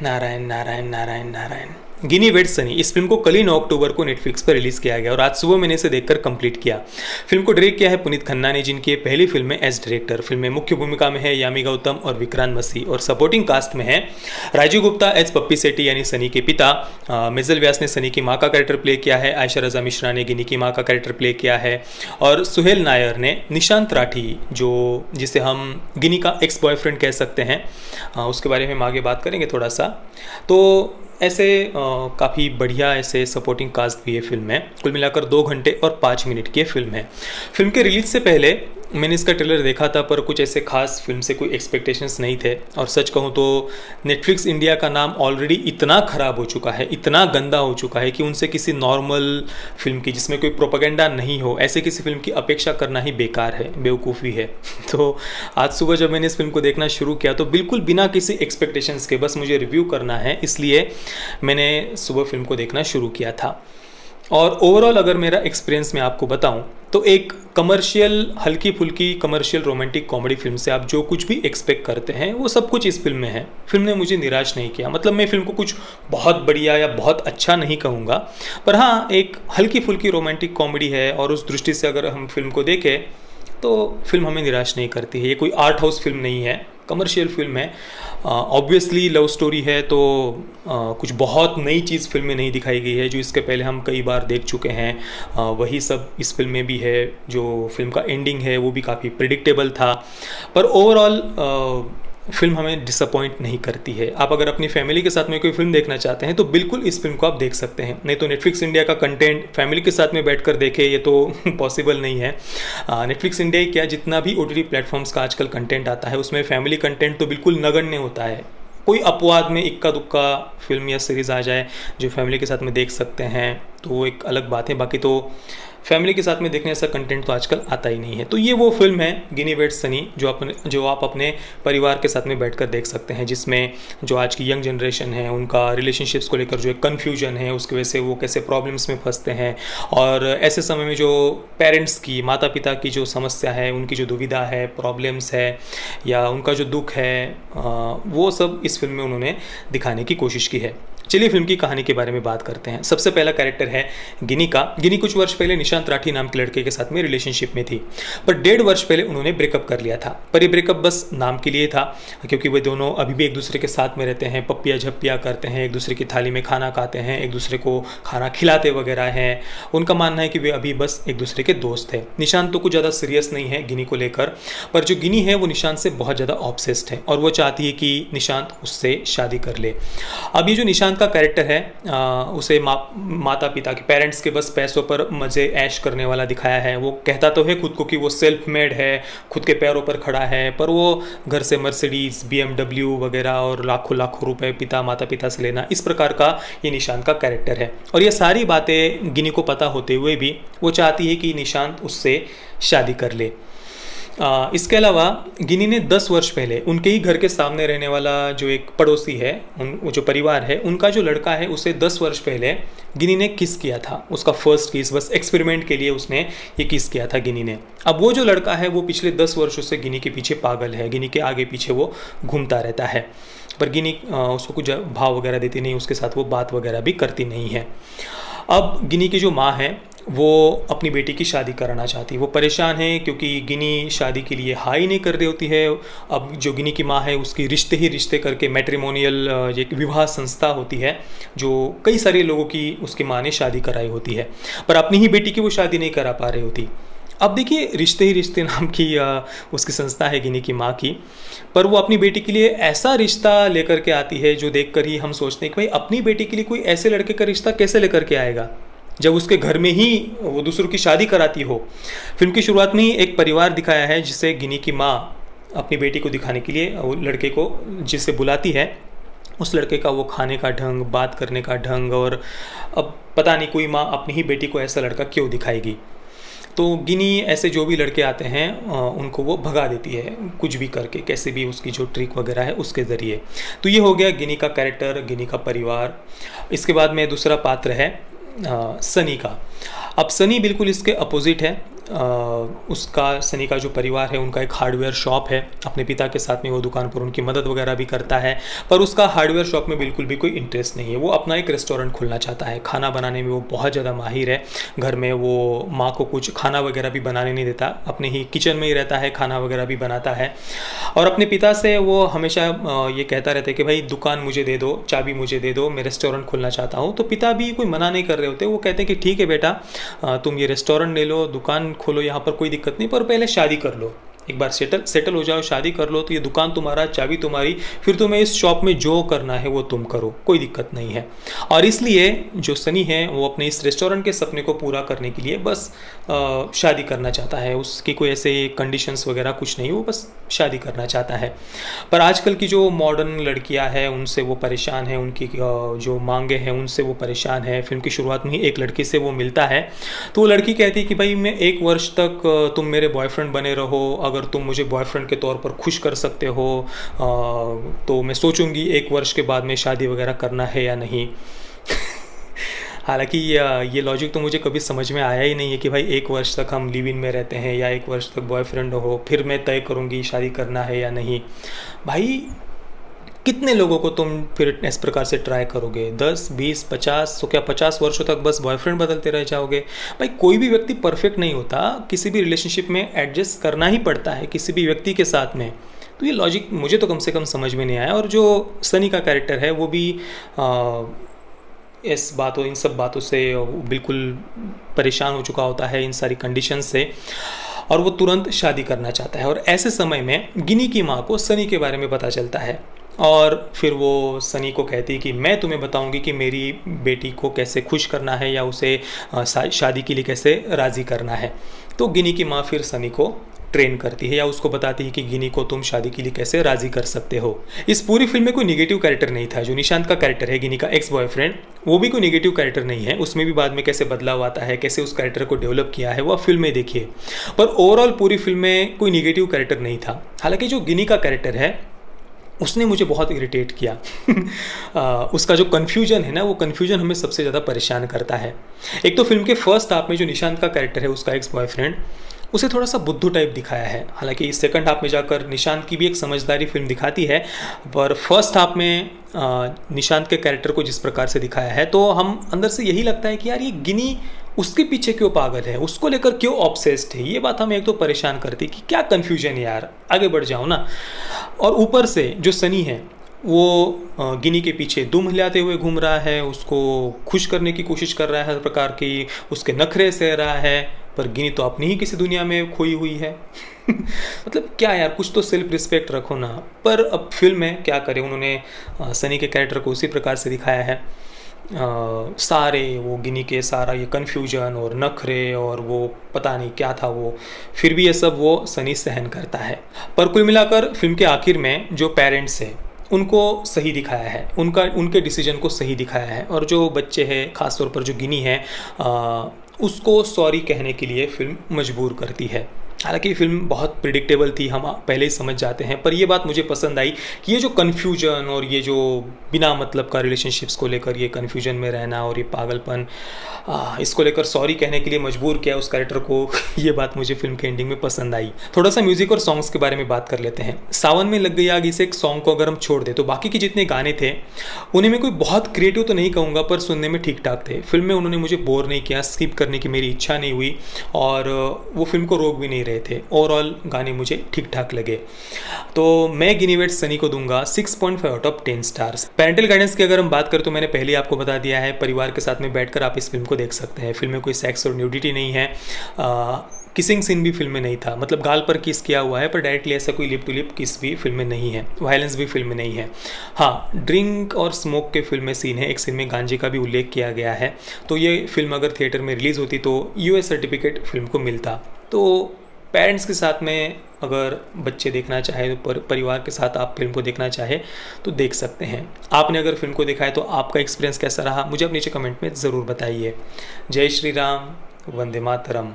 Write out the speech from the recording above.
नारायण नारायण नारायण नारायण। गिनी weds Sunny, इस film को कल ही 9 अक्टूबर को नेटफ्लिक्स पर रिलीज किया गया और आज सुबह मैंने इसे देखकर कंप्लीट किया। फिल्म को डायरेक्ट किया है पुनीत खन्ना ने, जिनकी ये पहली फिल्म है एज डायरेक्टर। फिल्म में मुख्य भूमिका में है यामी गौतम और विक्रांत मसी, और सपोर्टिंग कास्ट में है राजीव गुप्ता एज पप्पी सेठी यानी सनी के पिता, मिजल व्यास ने सनी की माँ का कैरेक्टर प्ले किया है, आयशा रजा मिश्रा ने गिनी की माँ का कैरेक्टर प्ले किया है, और सुहेल नायर ने निशांत राठी, जिसे हम गिनी का एक्स बॉयफ्रेंड कह सकते हैं, उसके बारे में हम आगे बात करेंगे थोड़ा सा। तो ऐसे काफ़ी बढ़िया ऐसे सपोर्टिंग कास्ट भी ये फिल्म है। कुल मिलाकर 2 घंटे और 5 मिनट की फिल्म है। फिल्म के रिलीज से पहले मैंने इसका ट्रेलर देखा था, पर कुछ ऐसे खास फिल्म से कोई एक्सपेक्टेशंस नहीं थे, और सच कहूँ तो नेटफ्लिक्स इंडिया का नाम ऑलरेडी इतना ख़राब हो चुका है, इतना गंदा हो चुका है कि उनसे किसी नॉर्मल फिल्म की जिसमें कोई प्रोपेगेंडा नहीं हो, ऐसे किसी फिल्म की अपेक्षा करना ही बेकार है, बेवकूफ़ी है। तो आज सुबह जब मैंने इस फिल्म को देखना शुरू किया तो बिल्कुल बिना किसी एक्सपेक्टेशंस के, बस मुझे रिव्यू करना है इसलिए मैंने सुबह फिल्म को देखना शुरू किया था। और ओवरऑल अगर मेरा एक्सपीरियंस मैं आपको बताऊं तो एक कमर्शियल, हल्की फुल्की कमर्शियल रोमांटिक कॉमेडी फिल्म से आप जो कुछ भी एक्सपेक्ट करते हैं वो सब कुछ इस फिल्म में है। फिल्म ने मुझे निराश नहीं किया। मतलब मैं फिल्म को कुछ बहुत बढ़िया या बहुत अच्छा नहीं कहूँगा, पर हाँ एक हल्की फुल्की रोमांटिक कॉमेडी है, और उस दृष्टि से अगर हम फिल्म को देखें तो फिल्म हमें निराश नहीं करती है। ये कोई आर्ट हाउस फिल्म नहीं है, कमर्शियल फिल्म है। ऑब्वियसली लव स्टोरी है, तो कुछ बहुत नई चीज़ फिल्म में नहीं दिखाई गई है, जो इसके पहले हम कई बार देख चुके हैं। वही सब इस फिल्म में भी है। जो फिल्म का एंडिंग है वो भी काफ़ी प्रिडिक्टेबल था, पर ओवरऑल फिल्म हमें डिसअपॉइंट नहीं करती है। आप अगर अपनी फैमिली के साथ में कोई फिल्म देखना चाहते हैं तो बिल्कुल इस फिल्म को आप देख सकते हैं। नहीं तो नेटफ्लिक्स इंडिया का कंटेंट फैमिली के साथ में बैठकर देखें, ये तो पॉसिबल नहीं है। नेटफ्लिक्स इंडिया क्या, जितना भी OTT प्लेटफॉर्म्स का आजकल कंटेंट आता है उसमें फैमिली कंटेंट तो बिल्कुल नगण्य होता है। कोई अपवाद में इक्का दुक्का फिल्म या सीरीज़ आ जाए जो फैमिली के साथ में देख सकते हैं तो वो एक अलग बात है, बाकी तो फैमिली के साथ में देखने ऐसा कंटेंट तो आजकल आता ही नहीं है। तो ये वो फिल्म है गिनी वेड्स सनी, जो आप अपने परिवार के साथ में बैठकर देख सकते हैं, जिसमें जो आज की यंग जनरेशन है उनका रिलेशनशिप्स को लेकर जो एक कन्फ्यूजन है, उसकी वजह से वो कैसे प्रॉब्लम्स में फंसते हैं, और ऐसे समय में जो पेरेंट्स की, माता पिता की जो समस्या है, उनकी जो दुविधा है, प्रॉब्लम्स है, या उनका जो दुख है, वो सब इस फिल्म में उन्होंने दिखाने की कोशिश की है। चलिए फिल्म की कहानी के बारे में बात करते हैं। सबसे पहला कैरेक्टर है गिनी का। गिनी कुछ वर्ष पहले निशांत राठी नाम के लड़के के साथ में रिलेशनशिप में थी, पर 1.5 वर्ष पहले उन्होंने ब्रेकअप कर लिया था। पर ये ब्रेकअप बस नाम के लिए था, क्योंकि वे दोनों अभी भी एक दूसरे के साथ में रहते हैं, पप्पिया झप्पिया करते हैं, एक दूसरे की थाली में खाना खाते हैं, एक दूसरे को खाना खिलाते वगैरह हैं। उनका मानना है कि वे अभी बस एक दूसरे के दोस्त हैं। निशांत तो कुछ ज़्यादा सीरियस नहीं है गिनी को लेकर, पर जो गिनी है वो निशांत से बहुत ज़्यादा ऑब्सेस्ड है, और वो चाहती है कि निशांत उससे शादी कर ले। अब ये जो निशांत का कैरेक्टर है, उसे माता पिता के, पेरेंट्स के बस पैसों पर मज़े ऐश करने वाला दिखाया है। वो कहता तो है खुद को कि वो सेल्फ मेड है, खुद के पैरों पर खड़ा है, पर वो घर से मर्सिडीज़, BMW वगैरह और लाखों लाखों रुपए माता पिता से लेना, इस प्रकार का ये निशांत का कैरेक्टर है। और ये सारी बातें गिनी को पता होते हुए भी वो चाहती है कि निशांत उससे शादी कर ले। इसके अलावा गिनी ने 10 वर्ष पहले उनके ही घर के सामने रहने वाला जो एक पड़ोसी है, वो जो परिवार है, उनका जो लड़का है उसे 10 वर्ष पहले गिनी ने किस किया था। उसका फर्स्ट किस, बस एक्सपेरिमेंट के लिए उसने ये किस किया था गिनी ने। अब वो जो लड़का है वो पिछले 10 वर्षों से गिनी के पीछे पागल है, गिनी के आगे पीछे वो घूमता रहता है, पर गिनी उसको कुछ भाव वगैरह देती नहीं, उसके साथ वो बात वगैरह भी करती नहीं है। अब गिनी की जो माँ है वो अपनी बेटी की शादी कराना चाहती है। वो परेशान है क्योंकि गिनी शादी के लिए हाँ ही नहीं कर रही होती है। अब जो गिनी की माँ है उसकी रिश्ते ही रिश्ते करके मैट्रिमोनियल एक विवाह संस्था होती है जो कई सारे लोगों की उसकी माँ ने शादी कराई होती है, पर अपनी ही बेटी की वो शादी नहीं करा पा रही होती। अब देखिए, रिश्ते ही रिश्ते नाम की उसकी संस्था है गिनी की माँ की, पर वो अपनी बेटी के लिए ऐसा रिश्ता लेकर के आती है जो देखकर ही हम सोचते हैं कि भाई अपनी बेटी के लिए कोई ऐसे लड़के का रिश्ता कैसे लेकर के आएगा जब उसके घर में ही वो दूसरों की शादी कराती हो। फिल्म की शुरुआत में ही एक परिवार दिखाया है जिसे गिनी की माँ अपनी बेटी को दिखाने के लिए वो लड़के को जिसे बुलाती है, उस लड़के का वो खाने का ढंग, बात करने का ढंग, और अब पता नहीं कोई माँ अपनी ही बेटी को ऐसा लड़का क्यों दिखाएगी। तो गिनी ऐसे जो भी लड़के आते हैं उनको वो भगा देती है कुछ भी करके, कैसे भी उसकी जो ट्रिक वगैरह है उसके ज़रिए। तो ये हो गया गिनी का कैरेक्टर, गिनी का परिवार। इसके बाद में दूसरा पात्र है सनी का। अब सनी बिल्कुल इसके अपोजिट है। उसका सनी का जो परिवार है उनका एक हार्डवेयर शॉप है, अपने पिता के साथ में वो दुकान पर उनकी मदद वगैरह भी करता है, पर उसका हार्डवेयर शॉप में बिल्कुल भी कोई इंटरेस्ट नहीं है। वो अपना एक रेस्टोरेंट खोलना चाहता है, खाना बनाने में वो बहुत ज़्यादा माहिर है। घर में वो माँ को कुछ खाना वगैरह भी बनाने नहीं देता, अपने ही किचन में ही रहता है, खाना वगैरह भी बनाता है। और अपने पिता से वो हमेशा ये कहता रहता है कि भाई दुकान मुझे दे दो, चाबी मुझे दे दो, मैं रेस्टोरेंट खोलना चाहता हूँ। तो पिता भी कोई मना नहीं कर रहे होते, वो कहते हैं कि ठीक है बेटा, तुम ये रेस्टोरेंट ले लो, दुकान खोलो, यहाँ पर कोई दिक्कत नहीं, पर पहले शादी कर लो, एक बार सेटल हो जाओ, शादी कर लो, तो ये दुकान तुम्हारा, चाबी तुम्हारी, फिर तुम्हें इस शॉप में जो करना है वो तुम करो, कोई दिक्कत नहीं है। और इसलिए जो सनी है वो अपने इस रेस्टोरेंट के सपने को पूरा करने के लिए बस शादी करना चाहता है। उसकी कोई ऐसे कंडीशंस वगैरह कुछ नहीं, वो बस शादी करना चाहता है। पर आजकल की जो मॉडर्न लड़कियां हैं उनसे वो परेशान है, उनकी जो मांगे हैं उनसे वो परेशान है। फिल्म की शुरुआत में ही एक लड़की से वो मिलता है, तो वो लड़की कहती है कि भाई मैं 1 वर्ष तक तुम मेरे बॉयफ्रेंड बने रहो, अगर तुम मुझे बॉयफ्रेंड के तौर पर खुश कर सकते हो तो मैं सोचूंगी 1 वर्ष के बाद में शादी वगैरह करना है या नहीं। हालांकि ये लॉजिक तो मुझे कभी समझ में आया ही नहीं है कि भाई 1 वर्ष तक हम लिव इन में रहते हैं या 1 वर्ष तक बॉयफ्रेंड हो, फिर मैं तय करूँगी शादी करना है या नहीं। भाई कितने लोगों को तुम फिर इस प्रकार से ट्राई करोगे? 10, 20, 50, तो क्या 50 वर्षों तक बस बॉयफ्रेंड बदलते रह जाओगे? भाई कोई भी व्यक्ति परफेक्ट नहीं होता, किसी भी रिलेशनशिप में एडजस्ट करना ही पड़ता है किसी भी व्यक्ति के साथ में। तो ये लॉजिक मुझे तो कम से कम समझ में नहीं आया। और जो सनी का कैरेक्टर है वो भी इन सब बातों से बिल्कुल परेशान हो चुका होता है, इन सारी कंडीशन से, और वो तुरंत शादी करना चाहता है। और ऐसे समय में गिनी की माँ को सनी के बारे में पता चलता है और फिर वो सनी को कहती है कि मैं तुम्हें बताऊंगी कि मेरी बेटी को कैसे खुश करना है या उसे शादी के लिए कैसे राज़ी करना है। तो गिनी की माँ फिर सनी को ट्रेन करती है या उसको बताती है कि गिनी को तुम शादी के लिए कैसे राज़ी कर सकते हो। इस पूरी फिल्म में कोई निगेटिव कैरेक्टर नहीं था। जो निशांत का कैरेक्टर है, गिनी का एक्स बॉयफ्रेंड, वो भी कोई निगेटिव कैरेक्टर नहीं है। उसमें भी बाद में कैसे बदलाव आता है, कैसे उस कैरेक्टर को डेवलप किया है, वो आप फिल्म में देखिए। पर ओवरऑल पूरी फिल्म में कोई निगेटिव कैरेक्टर नहीं था। हालांकि जो गिनी का कैरेक्टर है उसने मुझे बहुत इरिटेट किया। उसका जो कन्फ्यूजन है ना, वो कन्फ्यूजन हमें सबसे ज़्यादा परेशान करता है। एक तो फिल्म के फर्स्ट हाफ में जो निशांत का कैरेक्टर है, उसका एक्स बॉयफ्रेंड, उसे थोड़ा सा बुद्धू टाइप दिखाया है। हालांकि इस सेकंड हाफ में जाकर निशांत की भी एक समझदारी फिल्म दिखाती है, पर फर्स्ट हाफ में निशांत के कैरेक्टर को जिस प्रकार से दिखाया है तो हम अंदर से यही लगता है कि यार ये गिनी उसके पीछे क्यों पागल है, उसको लेकर क्यों ऑब्सेस्ड है। ये बात हमें एक तो परेशान करती कि क्या कन्फ्यूजन है यार, आगे बढ़ जाओ ना। और ऊपर से जो सनी है वो गिनी के पीछे दुम हिलाते हुए घूम रहा है, उसको खुश करने की कोशिश कर रहा है, हर प्रकार की उसके नखरे सह रहा है, पर गिनी तो अपनी ही किसी दुनिया में खोई हुई है। मतलब क्या यार, कुछ तो सेल्फ रिस्पेक्ट रखो ना। पर अब फिल्म में क्या करें, उन्होंने सनी के कैरेक्टर को उसी प्रकार से दिखाया है। सारे वो गिनी के सारा ये कन्फ्यूजन और नखरे और वो पता नहीं क्या था वो, फिर भी ये सब वो सनी सहन करता है। पर कुल मिलाकर फिल्म के आखिर में जो पेरेंट्स हैं उनको सही दिखाया है, उनके डिसीजन को सही दिखाया है। और जो बच्चे हैं, ख़ासतौर पर जो गिनी है, उसको सॉरी कहने के लिए फिल्म मजबूर करती है। हालांकि फिल्म बहुत प्रिडिक्टेबल थी, हम पहले ही समझ जाते हैं, पर ये बात मुझे पसंद आई कि ये जो कन्फ्यूजन और ये जो बिना मतलब का रिलेशनशिप्स को लेकर ये कन्फ्यूजन में रहना और ये पागलपन, इसको लेकर सॉरी कहने के लिए मजबूर किया उस कैरेक्टर को। ये बात मुझे फिल्म के एंडिंग में पसंद आई। थोड़ा सा म्यूज़िक और सॉन्ग्स के बारे में बात कर लेते हैं। सावन में लग गई आग, इस एक सॉन्ग को अगर हम छोड़ दें तो बाकी के जितने गाने थे उन्हें मैं कोई बहुत क्रिएटिव तो नहीं कहूँगा, पर सुनने में ठीक ठाक थे। फिल्म में उन्होंने मुझे बोर नहीं किया, स्किप करने की मेरी इच्छा नहीं हुई और वो फिल्म को रोक भी नहीं रहे थे। ओवरऑल गाने मुझे ठीक ठाक लगे। तो मैं गिनी वेट्स सनी को दूंगा 6.5 out of 10 stars. Parental guidance की अगर हम बात करें तो मैंने पहले आपको बता दिया है, परिवार के साथ में बैठकर आप इस फिल्म को देख सकते हैं। फिल्म में कोई सेक्स और न्यूडिटी नहीं है, किसिंग सीन भी फिल्म में नहीं था, मतलब गाल पर किस किया हुआ है, पर डायरेक्टली ऐसा कोई लिप टू लिप किस भी फिल्म में नहीं है। वायलेंस भी फिल्म में नहीं है। हाँ, ड्रिंक और स्मोक के फिल्म में सीन है, एक सीन में गांजे का भी उल्लेख किया गया है। तो ये फिल्म अगर थिएटर में रिलीज़ होती तो यूएस सर्टिफिकेट फिल्म को मिलता। तो पेरेंट्स के साथ में अगर बच्चे देखना चाहे तो परिवार के साथ आप फिल्म को देखना चाहे तो देख सकते हैं। आपने अगर फिल्म को देखा है तो आपका एक्सपीरियंस कैसा रहा, मुझे आप नीचे कमेंट में ज़रूर बताइए। जय श्री राम, वंदे मातरम।